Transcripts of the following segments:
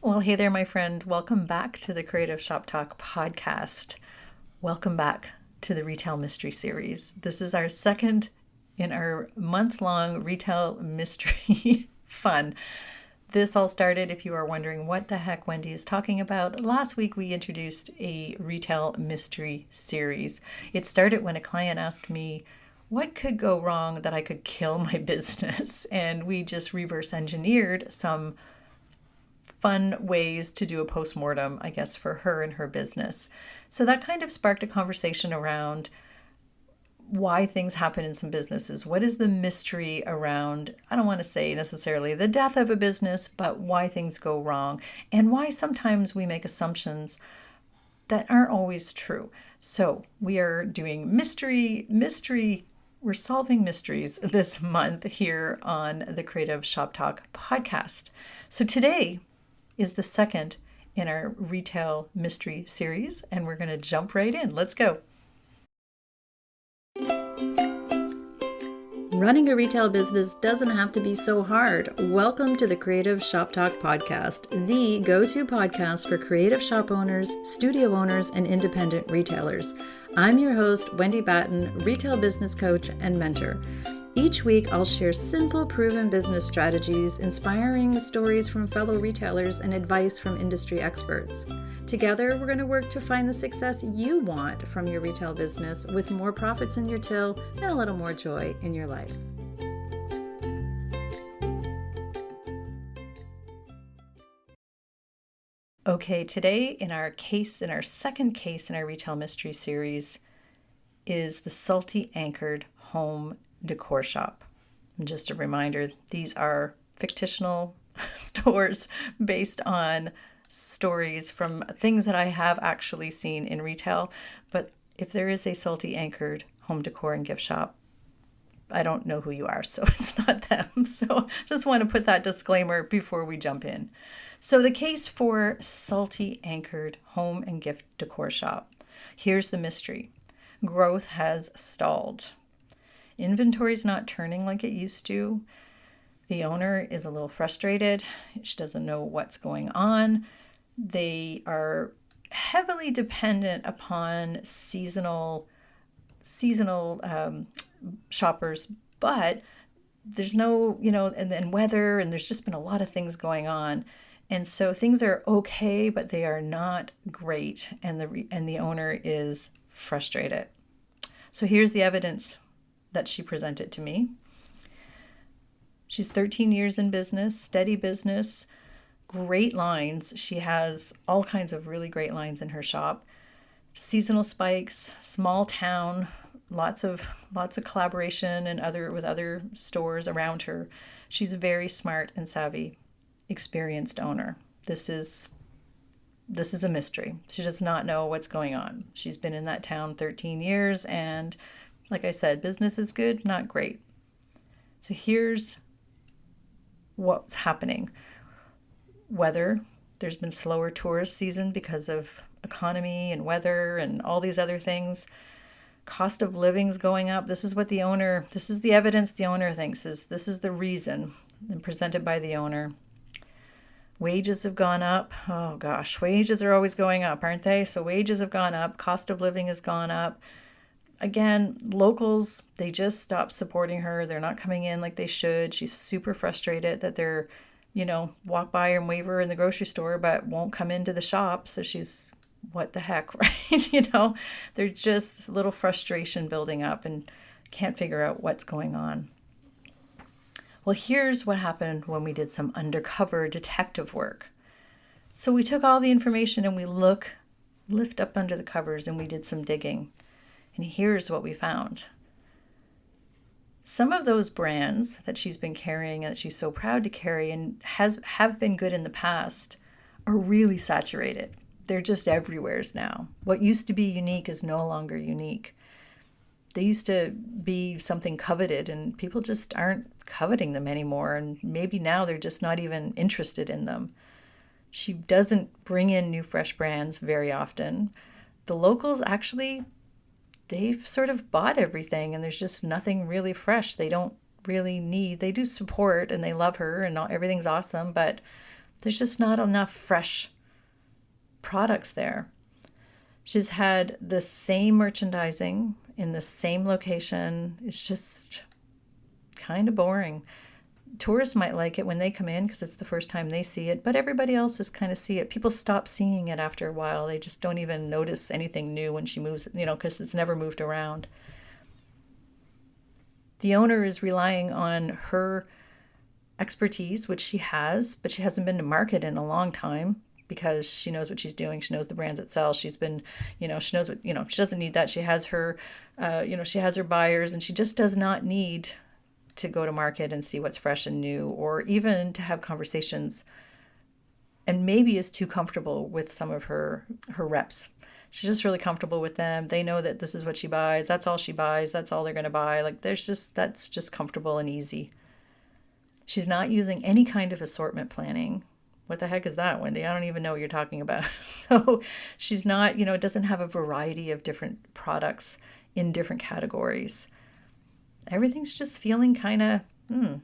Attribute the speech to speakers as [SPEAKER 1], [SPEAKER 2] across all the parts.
[SPEAKER 1] Well, hey there, my friend. Welcome back to the Creative Shop Talk podcast. Welcome back to the Retail Mystery Series. This is our second in our month-long retail mystery fun. This all started, if you are wondering what the heck Wendy is talking about, last week we introduced a retail mystery series. It started when a client asked me, what could go wrong that I could kill my business? And we just reverse engineered some fun ways to do a postmortem, I guess, for her and her business. So that kind of sparked a conversation around why things happen in some businesses. What is the mystery around, I don't want to say necessarily the death of a business, but why things go wrong and why sometimes we make assumptions that aren't always true. So we are doing we're solving mysteries this month here on the Creative Shop Talk podcast. So today is the second in our retail mystery series, and we're going to jump right in. Let's go. Running a retail business doesn't have to be so hard. Welcome to the Creative Shop Talk podcast, the go-to podcast for creative shop owners, studio owners, and independent retailers. I'm your host, Wendy Batten, retail business coach and mentor. Each week, I'll share simple, proven business strategies, inspiring stories from fellow retailers, and advice from industry experts. Together, we're going to work to find the success you want from your retail business with more profits in your till and a little more joy in your life. Okay, today in our second case in our retail mystery series is the Salty Anchored Home Decor Shop. And just a reminder, these are fictional stores based on stories from things that I have actually seen in retail. But if there is a Salty Anchored home decor and gift shop, I don't know who you are, so it's not them. So just want to put that disclaimer before we jump in. So the case for Salty Anchored home and gift decor shop. Here's the mystery. Growth has stalled. Inventory's not turning like it used to. The owner is a little frustrated. She doesn't know what's going on. They are heavily dependent upon seasonal shoppers, but there's no, and then weather, and there's just been a lot of things going on. And so things are okay, but they are not great, and the owner is frustrated. So here's the evidence that she presented to me. She's 13 years in business, steady business, great lines. She has all kinds of really great lines in her shop. Seasonal spikes, small town, lots of collaboration and with other stores around her. She's a very smart and savvy, experienced owner. This is a mystery. She does not know what's going on. She's been in that town 13 years, and like I said, business is good, not great. So here's what's happening. Weather, there's been slower tourist season because of economy and weather and all these other things. Cost of living's going up. This is the evidence the owner thinks this is the reason, and presented by the owner. Wages have gone up. Oh gosh, wages are always going up, aren't they? So wages have gone up. Cost of living has gone up. Again, locals, they just stopped supporting her. They're not coming in like they should. She's super frustrated that they're, walk by and wave her in the grocery store, but won't come into the shop. So she's, what the heck, right? There's just a little frustration building up and can't figure out what's going on. Well, here's what happened when we did some undercover detective work. So we took all the information and we lift up under the covers, and we did some digging. And here's what we found. Some of those brands that she's been carrying and that she's so proud to carry and have been good in the past are really saturated. They're just everywheres now. What used to be unique is no longer unique. They used to be something coveted, and people just aren't coveting them anymore. And maybe now they're just not even interested in them. She doesn't bring in new fresh brands very often. The locals actually, they've sort of bought everything, and there's just nothing really fresh. They don't really need, they do support and they love her and everything's awesome, but There's just not enough fresh products there. She's had the same merchandising in the same location. It's just kind of boring. Tourists might like it when they come in because it's the first time they see it, but everybody else is kind of see it. People stop seeing it after a while. They just don't even notice anything new when she moves, because it's never moved around. The owner is relying on her expertise, which she has, but she hasn't been to market in a long time because she knows what she's doing. She knows the brands it sells. She's been, she knows what, she doesn't need that. She has her, she has her buyers, and she just does not need to go to market and see what's fresh and new, or even to have conversations, and maybe is too comfortable with some of her reps. She's just really comfortable with them. They know that this is what she buys. That's all she buys. That's all they're going to buy. Like that's just comfortable and easy. She's not using any kind of assortment planning. What the heck is that, Wendy? I don't even know what you're talking about. So she's not, doesn't have a variety of different products in different categories. Everything's just feeling kind of, And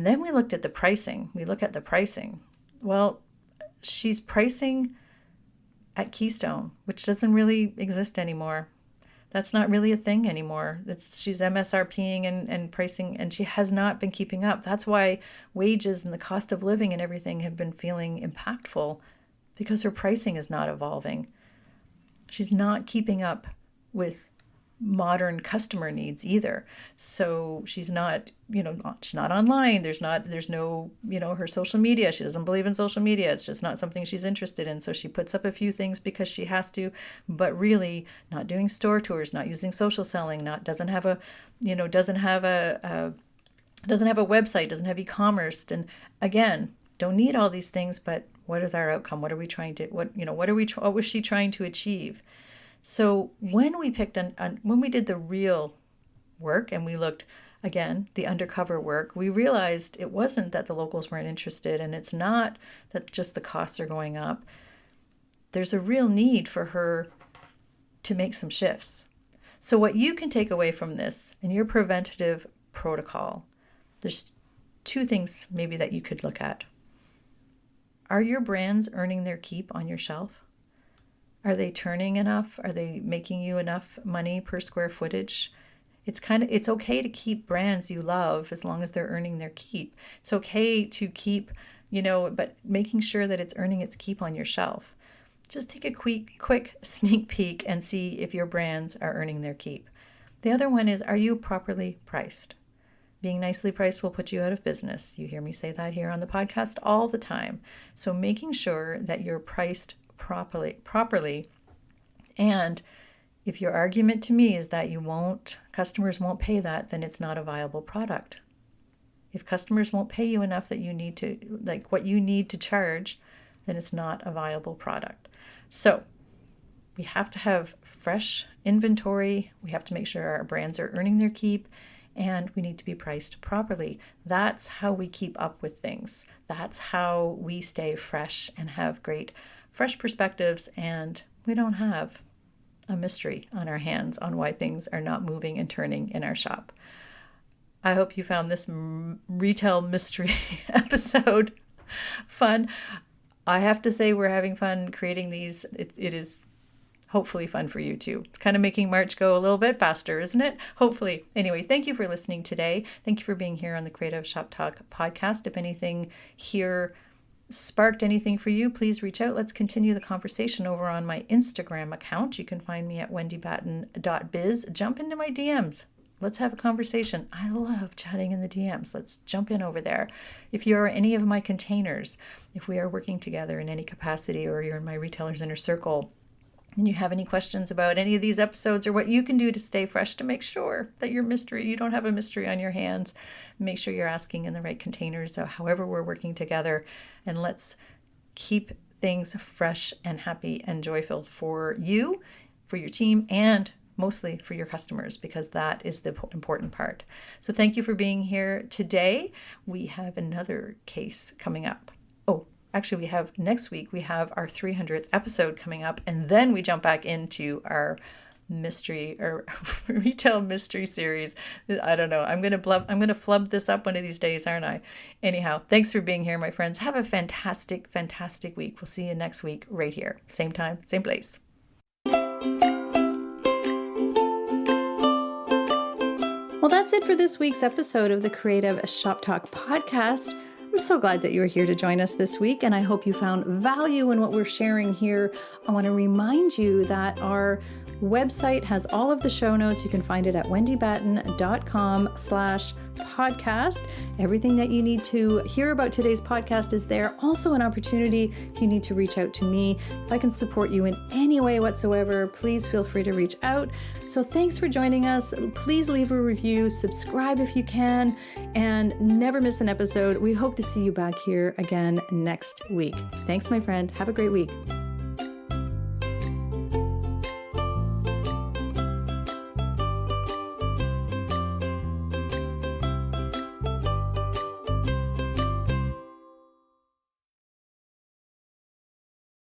[SPEAKER 1] then we looked at the pricing. Well, she's pricing at Keystone, which doesn't really exist anymore. That's not really a thing anymore. She's MSRPing and pricing, and she has not been keeping up. That's why wages and the cost of living and everything have been feeling impactful, because her pricing is not evolving. She's not keeping up with modern customer needs either. So she's not, she's not online. There's no, her social media. She doesn't believe in social media. It's just not something she's interested in. So she puts up a few things because she has to, but really not doing store tours, not using social selling, doesn't have a website, doesn't have e-commerce. And again, don't need all these things, but what is our outcome? What are we trying to, what was she trying to achieve? So when we when we did the real work and we looked, again, the undercover work, we realized it wasn't that the locals weren't interested, and it's not that just the costs are going up. There's a real need for her to make some shifts. So what you can take away from this in your preventative protocol, there's two things maybe that you could look at. Are your brands earning their keep on your shelf? Are they turning enough? Are they making you enough money per square footage? It's okay to keep brands you love as long as they're earning their keep. It's okay to keep, but making sure that it's earning its keep on your shelf. Just take a quick sneak peek and see if your brands are earning their keep. The other one is, are you properly priced? Being nicely priced will put you out of business. You hear me say that here on the podcast all the time. So making sure that you're priced properly. And if your argument to me is that customers won't pay that, then it's not a viable product. If customers won't pay you enough that you need to, like what you need to charge, then it's not a viable product. So we have to have fresh inventory. We have to make sure our brands are earning their keep, and we need to be priced properly. That's how we keep up with things. That's how we stay fresh and have great fresh perspectives, and we don't have a mystery on our hands on why things are not moving and turning in our shop. I hope you found this retail mystery episode fun. I have to say we're having fun creating these. It is hopefully fun for you too. It's kind of making March go a little bit faster, isn't it? Hopefully. Anyway, thank you for listening today. Thank you for being here on the Creative Shop Talk podcast. If anything here sparked anything for you, please reach out. Let's continue the conversation over on my Instagram account. You can find me at wendybatten.biz. Jump into my DMs. Let's have a conversation. I love chatting in the DMs. Let's jump in over there. If you're any of my containers, if we are working together in any capacity, or you're in my Retailers Inner Circle, and you have any questions about any of these episodes or what you can do to stay fresh to make sure that you don't have a mystery on your hands, make sure you're asking in the right containers, however we're working together, and let's keep things fresh and happy and joyful for you, for your team, and mostly for your customers, because that is the important part. So thank you for being here today. We have another case coming up. Actually, next week, we have our 300th episode coming up, and then we jump back into our mystery or retail mystery series. I don't know. I'm gonna flub this up one of these days, aren't I? Anyhow, thanks for being here, my friends. Have a fantastic, fantastic week. We'll see you next week right here. Same time, same place. Well, that's it for this week's episode of the Creative Shop Talk podcast. I'm so glad that you were here to join us this week, and I hope you found value in what we're sharing here. I want to remind you that our website has all of the show notes. You can find it at wendybatten.com/podcast. Everything that you need to hear about today's podcast is there. Also an opportunity if you need to reach out to me. If I can support you in any way whatsoever, please feel free to reach out. So thanks for joining us. Please leave a review, subscribe if you can, and never miss an episode. We hope to see you back here again next week. Thanks, my friend. Have a great week.